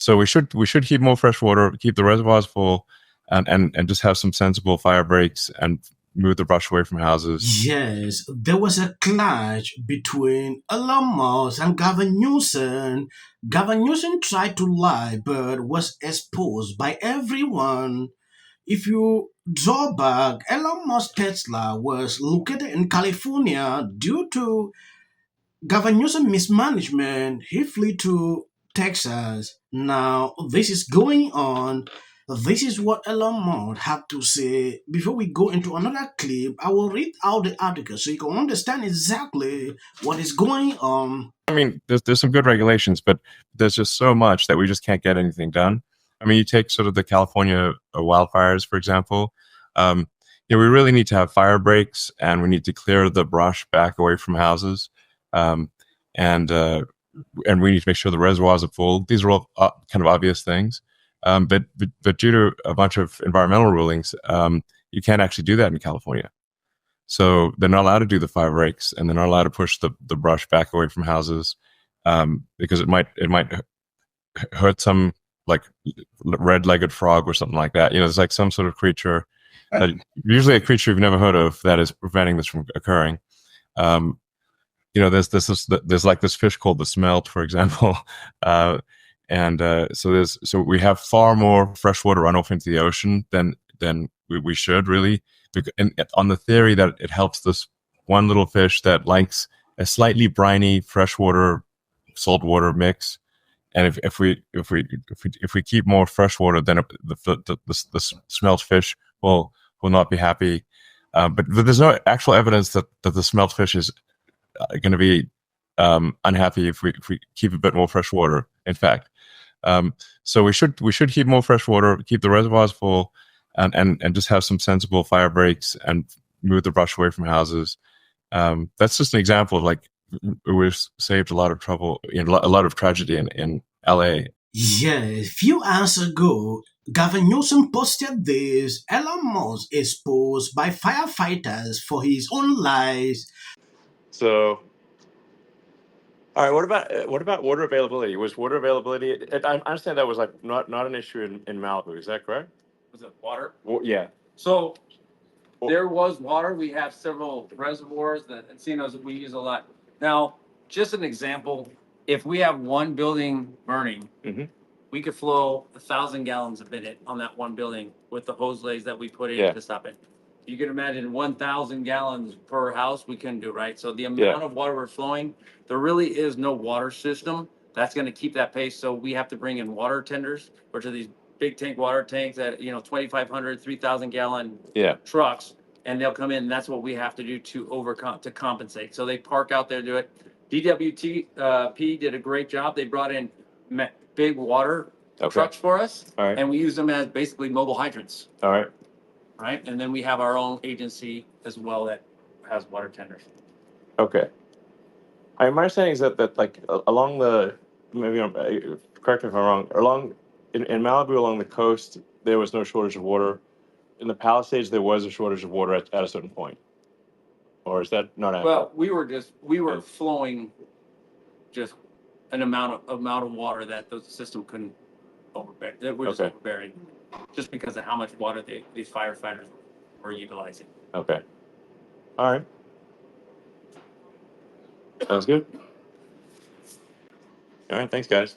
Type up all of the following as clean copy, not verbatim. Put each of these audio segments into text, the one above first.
So we should keep more fresh water, keep the reservoirs full, and just have some sensible fire breaks and move the brush away from houses. Yes, there was a clash between Elon Musk and Gavin Newsom. Gavin Newsom tried to lie but was exposed by everyone. If you draw back, Elon Musk Tesla was located in California due to Gavin Newsom mismanagement. He flew to Texas. Now this is going on. This is what Elon Musk had to say. Before we go into another clip, I will read out the article so you can understand exactly what is going on. I mean, there's some good regulations, but there's just so much that we just can't get anything done. I mean, you take sort of the California wildfires, for example. Um, we really need to have fire breaks, and we need to clear the brush back away from houses, um, and uh, and we need to make sure the reservoirs are full. These are all kind of obvious things, but due to a bunch of environmental rulings, you can't actually do that in California. So they're not allowed to do the fire breaks, and they're not allowed to push the brush back away from houses, because it might hurt some, like, red-legged frog or something like that. There's like some sort of creature, that, usually a creature you've never heard of, that is preventing this from occurring. Um, there's like this fish called the smelt, for example, so we have far more freshwater runoff into the ocean than we should really, and on the theory that it helps this one little fish that likes a slightly briny freshwater saltwater mix. And if we keep more freshwater, then the smelt fish will not be happy. But there's no actual evidence that the smelt fish is going to be unhappy if we keep a bit more fresh water. In fact, so we should keep more fresh water, keep the reservoirs full, and just have some sensible fire breaks and move the brush away from houses. That's just an example of, like, we've saved a lot of trouble, a lot of tragedy in LA. Yeah, a few hours ago, Gavin Newsom posted this. Elon Musk exposed by firefighters for his own lies. So, all right. What about water availability? Was water availability? I understand that was, like, not an issue in Malibu. Is that correct? Was it water? Yeah. So there was water. We have several reservoirs that casinos that we use a lot. Now, just an example, if we have one building burning, Mhm. we could flow 1,000 gallons a minute on that one building with the hose lays that we put in Yeah. to stop it. You can imagine 1,000 gallons per house we couldn't do, right? So the amount Yeah. of water we're flowing, there really is no water system that's going to keep that pace. So we have to bring in water tenders, which are these big tank water tanks that 2,500, 3,000 gallon Yeah. trucks, and they'll come in. And that's what we have to do to compensate. So they park out there, do it. DWT did a great job. They brought in big water Okay. trucks for us, All right. and we use them as basically mobile hydrants, All right. right? And then we have our own agency as well that has water tenders. Okay. My understanding is that like, along the, maybe correct me if I'm wrong, in Malibu, along the coast, there was no shortage of water. In the Palisades, there was a shortage of water at a certain point. Or is that not accurate? Well, we were Yeah. flowing just an amount of water that the system couldn't overbear. That we're just Okay. overbearing, just because of how much water these firefighters were utilizing. Okay. All right. Sounds good. All right. Thanks, guys.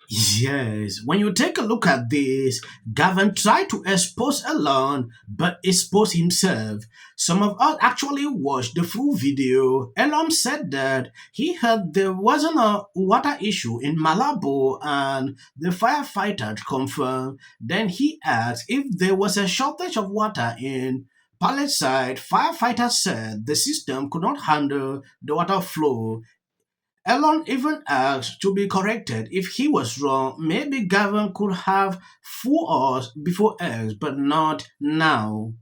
Yes, when you take a look at this, Gavin tried to expose Elon, but exposed himself. Some of us actually watched the full video. Elon said that he heard there wasn't a water issue in Malabo and the firefighters confirmed. Then he asked if there was a shortage of water in Palisade. Firefighters said the system could not handle the water flow. Elon even asked to be corrected if he was wrong. Maybe Gavin could have fooled us before us, but not now.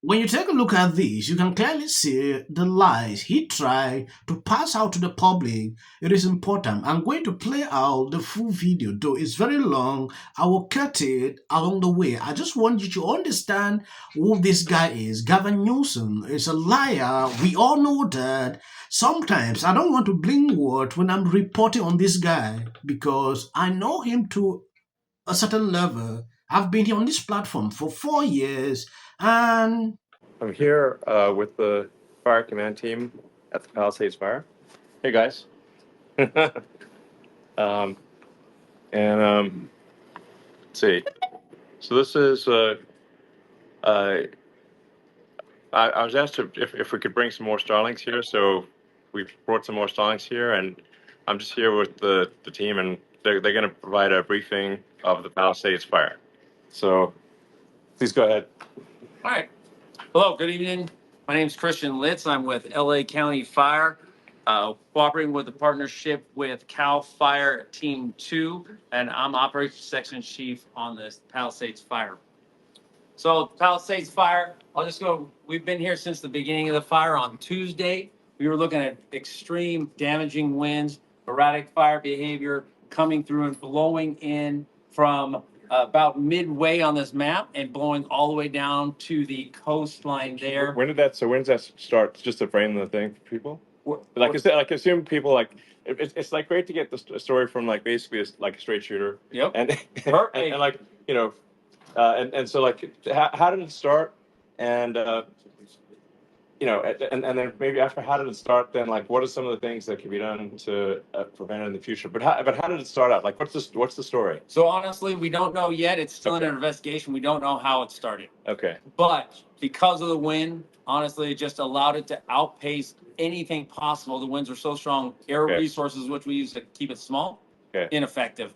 When you take a look at this, you can clearly see the lies he tried to pass out to the public. It is important. I'm going to play out the full video, though it's very long. I will cut it along the way. I just want you to understand who this guy is. Gavin Newsom is a liar. We all know that. Sometimes I don't want to blink word when I'm reporting on this guy because I know him to a certain level. I've been here on this platform for 4 years, and I'm here with the fire command team at the Palisades Fire. Hey guys. um, and let's see. So this is uh, I was asked if we could bring some more Starlings here, so we've brought some more Starlings here, and I'm just here with the team, and they're going to provide a briefing of the Palisades Fire. So please go ahead. All right. Hello, good evening. My name is Christian Litz. I'm with LA County Fire, cooperating with the partnership with CAL Fire Team 2, and I'm Operations Section Chief on the Palisades Fire. So Palisades Fire, I'll just go, we've been here since the beginning of the fire on Tuesday. We were looking at extreme damaging winds, erratic fire behavior coming through and blowing in from about midway on this map and blowing all the way down to the coastline there. When does that start? Just to frame the thing for people. Like I said, like assume people like it's like great to get the story from like basically like a straight shooter. Yep. And like you know, and so like how did it start? And you know, and then maybe after how did it start? Then like what are some of the things that can be done to prevent it in the future? But how did it start out? Like what's the story? So honestly, we don't know yet. It's still in an investigation. We don't know how it started. Okay. But because of the wind, honestly, it just allowed it to outpace anything possible. The winds are so strong. Air resources, which we use to keep it small, ineffective.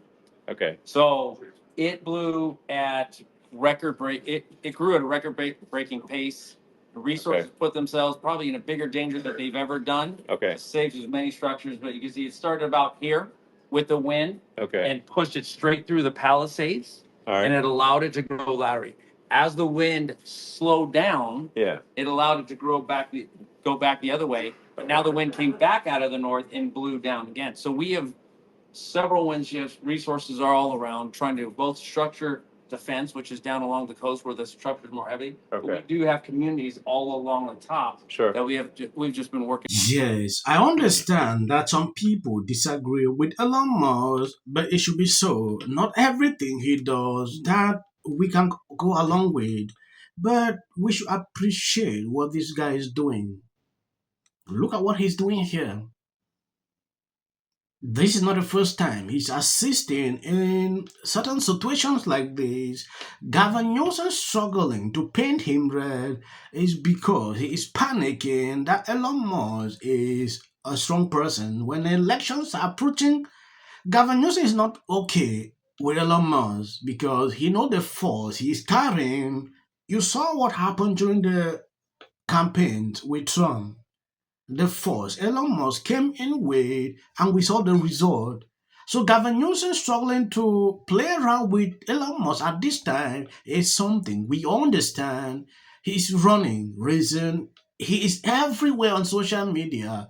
Okay. So it blew at record break. It grew at a record breaking pace. The resources put themselves probably in a bigger danger than they've ever done. Okay. It saves as many structures, but you can see it started about here with the wind. Okay. And pushed it straight through the Palisades. All right. And it allowed it to grow laterally. As the wind slowed down, it allowed it to go back the other way. But now the wind came back out of the north and blew down again. So we have several wind shifts. Resources are all around trying to both structure defense, which is down along the coast where the structure is more heavy. But we do have communities all along the top that we've just been working. yes, I understand that some people disagree with Elon Musk, but it should be so. Not everything he does that we can go along with, but we should appreciate what this guy is doing. Look at what he's doing here. This is not the first time he's assisting in certain situations like this. Gavin Newsom struggling to paint him red is because he is panicking that Elon Musk is a strong person. When elections are approaching, Gavin Newsom is not okay with Elon Musk because he knows the force he is carrying. You saw what happened during the campaigns with Trump. The force Elon Musk came in with, and we saw the result. So Gavin Newsom struggling to play around with Elon Musk at this time is something we understand. He's running, raising, he is everywhere on social media.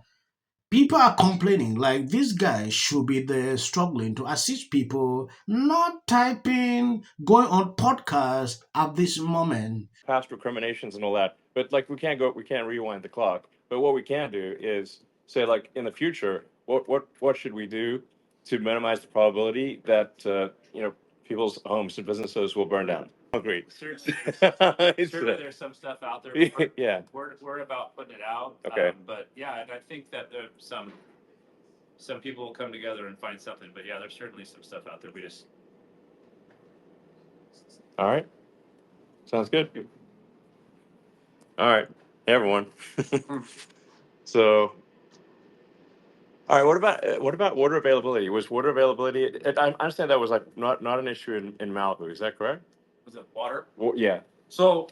People are complaining like this guy should be there struggling to assist people, not typing, going on podcasts at this moment. Past recriminations and all that. But like we can't rewind the clock. But what we can do is say like in the future, what should we do to minimize the probability that people's homes and businesses will burn down? Oh, great. Certainly, there's some stuff out there. Yeah. We're about putting it out. Okay. But yeah, I think that there's some people will come together and find something. But yeah, there's certainly some stuff out there. We just. All right. Sounds good. All right. Hey, everyone. So, all right. What about water availability? Was water availability? I understand that was like not an issue in Malibu. Is that correct? Was it water? Yeah. So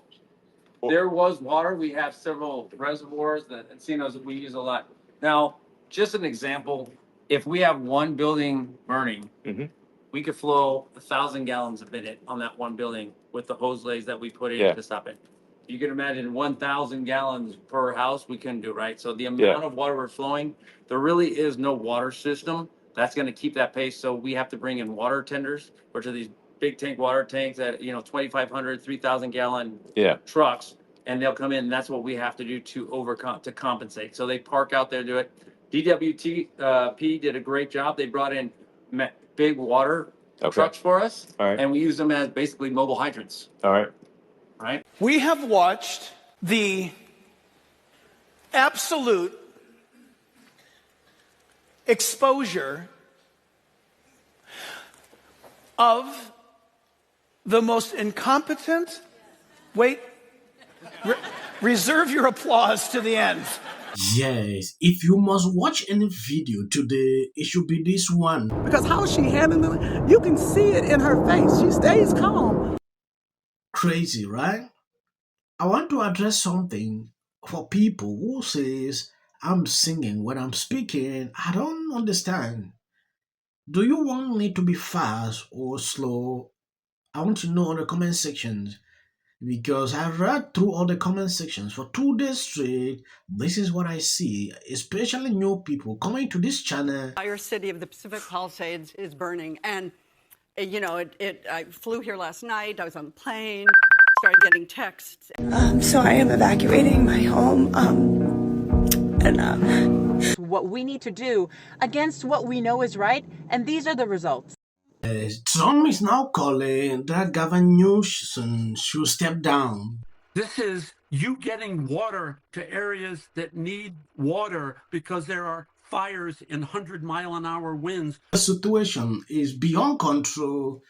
there was water. We have several reservoirs that encinos that we use a lot. Now, just an example, if we have one building burning, we could flow 1,000 gallons a minute on that one building with the hose lays that we put in to stop it. you can imagine 1,000 gallons per house, we couldn't do, right? So the amount of water we're flowing, there really is no water system that's going to keep that pace. So we have to bring in water tenders, which are these big tank water tanks that, 2,500, 3,000 gallon trucks, and they'll come in. And that's what we have to do to compensate. So they park out there, do it. DWP did a great job. They brought in big water trucks for us, and we use them as basically mobile hydrants. Right? We have watched the absolute exposure of the most incompetent. Wait, reserve your applause to the end. Yes, if you must watch any video today, it should be this one. Because how she handling it, you can see it in her face. She stays calm. Crazy, right? I want to address something for people who says I'm singing when I'm speaking. I don't understand. Do you want me to be fast or slow? I want to know in the comment sections, because I read through all the comment sections for 2 days straight. This is what I see, especially new people coming to this channel. Our city of the Pacific Palisades is burning, and I flew here last night. I was on the plane, started getting texts. So I am evacuating my home. What we need to do against what we know is right, and these are the results. Trump is now calling that Governor Newsom should step down. This is you getting water to areas that need water because there are fires in 100-mile-an-hour winds. The situation is beyond control.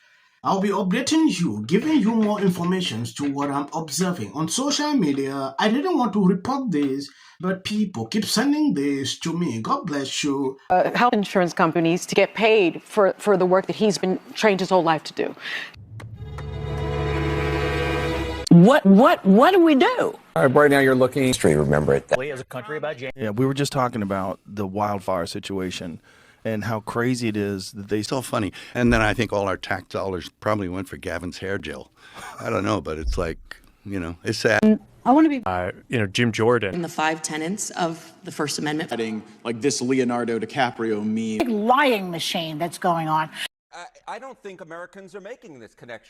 I'll be updating you, giving you more information to what I'm observing on social media. I didn't want to report this, but people keep sending this to me. God bless you. Health insurance companies to get paid for the work that he's been trained his whole life to do. What do we do? Right now you're looking history, remember it. As a country about yeah, we were just talking about the wildfire situation and how crazy it is that they still funny. And then I think all our tax dollars probably went for Gavin's hair gel. I don't know, but it's like, it's sad. I want to be Jim Jordan. In the 5 tenets of the First Amendment. Like this Leonardo DiCaprio meme. Lying machine that's going on. I don't think Americans are making this connection.